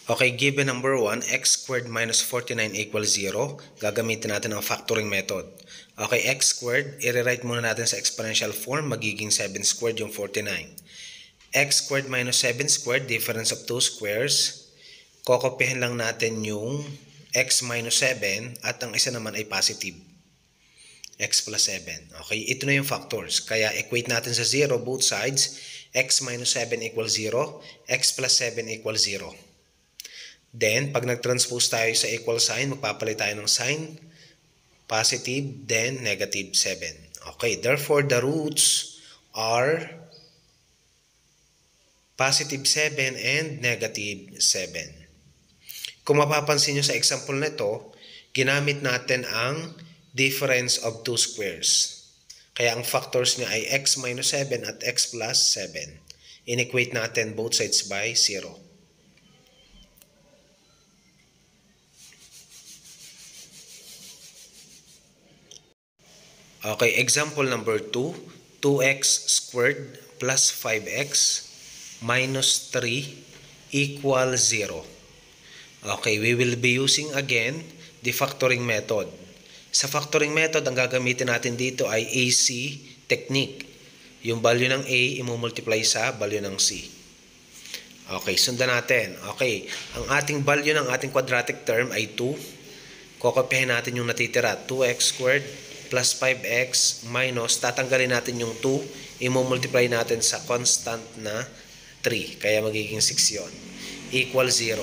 Okay, given number 1, x squared minus 49 equals 0, gagamitin natin ang factoring method. Okay, x squared, i-rewrite muna natin sa exponential form, magiging 7 squared yung 49. X squared minus 7 squared, difference of 2 squares. Kokopyahin lang natin yung x minus 7 at ang isa naman ay positive. X plus 7. Okay, ito na yung factors. Kaya equate natin sa 0 both sides. X minus 7 equals 0, x plus 7 equals 0. Then, pag nag-transpose tayo sa equal sign, magpapalit tayo ng sign, positive, then negative 7. Okay, therefore, the roots are positive 7 and negative 7. Kung mapapansin nyo sa example na ito, ginamit natin ang difference of 2 squares. Kaya ang factors niya ay x minus 7 at x plus 7. In-equate natin both sides by 0. Okay, example number 2, 2x squared plus 5x minus 3 equals 0. Okay, we will be using again the factoring method. Sa factoring method, ang gagamitin natin dito ay AC technique. Yung value ng A, imumultiply sa value ng C. Okay, sundan natin. Okay, ang ating value ng ating quadratic term ay 2. Kokopyahin natin yung natitira, 2x squared plus 5x minus, tatanggalin natin yung 2, imumultiply natin sa constant na 3, kaya magiging 6 yon, equal 0.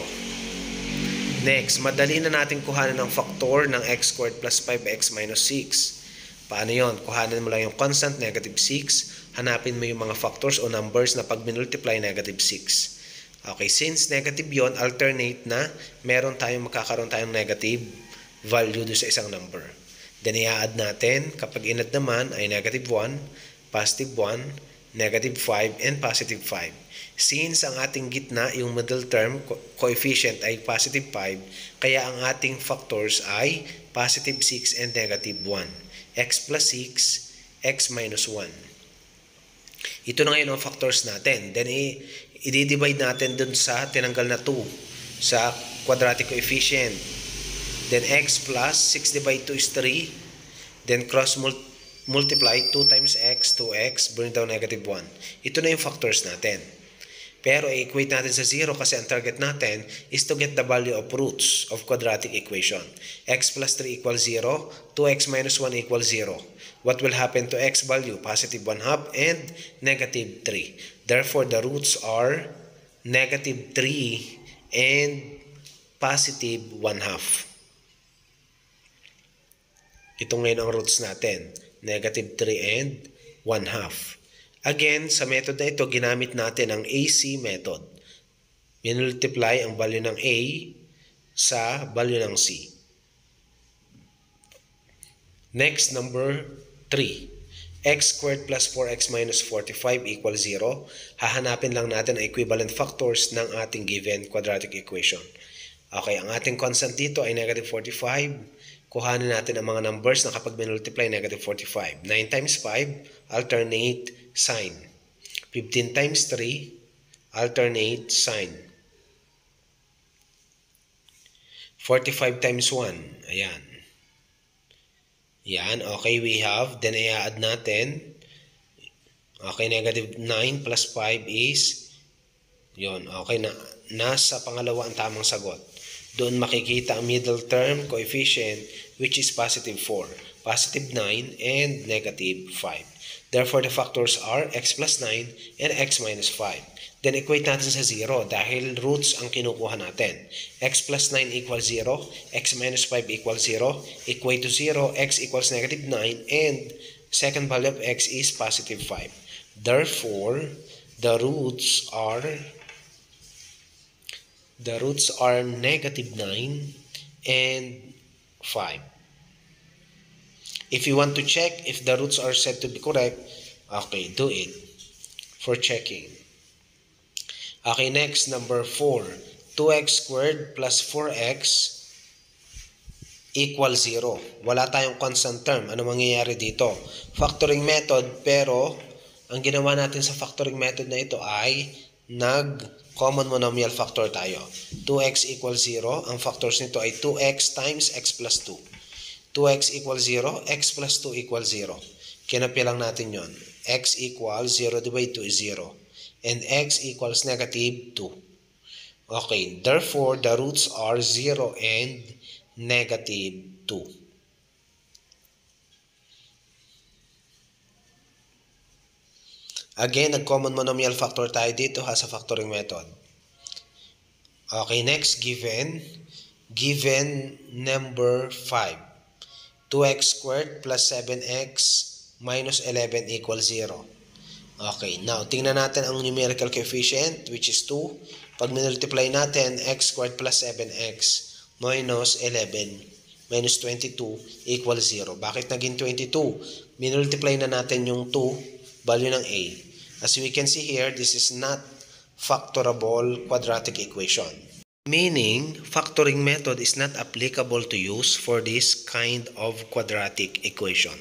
Next, madali na natin kuhanan ng factor ng x squared plus 5x minus 6. Paano yon? Kuhanan mo lang yung constant, negative 6, hanapin mo yung mga factors o numbers na pag minultiply, negative 6. Okay, since negative yon, alternate na magkakaroon tayong negative value do sa isang number. Then, i-add natin. Kapag in-add naman ay negative 1, positive 1, negative 5, and positive 5. Since ang ating gitna, yung middle term, coefficient ay positive 5, kaya ang ating factors ay positive 6 and negative 1. X plus 6, x minus 1. Ito na ngayon ang factors natin. Then, i-divide natin dun sa tinanggal na 2 sa quadratic coefficient. Then x plus 6 divided 2 is 3. Then cross multiply 2 times x, 2x, bring down negative 1. Ito na yung factors natin. Pero i-equate natin sa 0 kasi ang target natin is to get the value of roots of quadratic equation. X plus 3 equals 0, 2x minus 1 equals 0. What will happen to x value? Positive 1/2 and negative 3. Therefore, the roots are negative 3 and positive 1/2. Ito ngayon ang roots natin, negative 3 and 1/2. Again, sa method na ito, ginamit natin ang AC method. Minultiply ang value ng A sa value ng C. Next, number 3. X squared plus 4x minus 45 equals 0. Hahanapin lang natin ang equivalent factors ng ating given quadratic equation. Okay, ang ating constant dito ay negative 45. Kuhanin natin ang mga numbers na kapag minultiply, negative 45. 9 times 5, alternate sign. 15 times 3, alternate sign. 45 times 1, ayan. Yan, okay, we have. Then, i-add natin. Okay, negative 9 plus 5 is, yun, okay, nasa pangalawa ang tamang sagot. Doon makikita ang middle term coefficient which is positive 4, positive 9, and negative 5. Therefore, the factors are x plus 9 and x minus 5. Then, equate natin sa 0 dahil roots ang kinukuha natin. X plus 9 equals 0, x minus 5 equals 0, equate to 0, x equals negative 9, and second value of x is positive 5. Therefore, the roots are negative 9 and 5. If you want to check if the roots are said to be correct, okay, do it for checking. Okay, next, number 4. 2x squared plus 4x equals 0. Wala tayong constant term. Ano mangyayari dito? Factoring method, pero ang ginawa natin sa factoring method na ito ay common monomial factor tayo. 2x equals 0. Ang factors nito ay 2x times x plus 2. 2x equals 0, x plus 2 equals 0. Kinopya lang natin yon. X equals 0 divided 2 is 0. And x equals negative 2. Okay, therefore, the roots are 0 and negative 2. Again, nag-common monomial factor tayo dito sa factoring method. Okay, next, given number 5. 2x squared plus 7x minus 11 equals 0. Okay, now, tingnan natin ang numerical coefficient, which is 2. Pag minultiply natin, x squared plus 7x minus 11 minus 22 equals 0. Bakit naging 22? Minultiply na natin yung 2, value ng a. As we can see here, this is not factorable quadratic equation. Meaning, factoring method is not applicable to use for this kind of quadratic equation.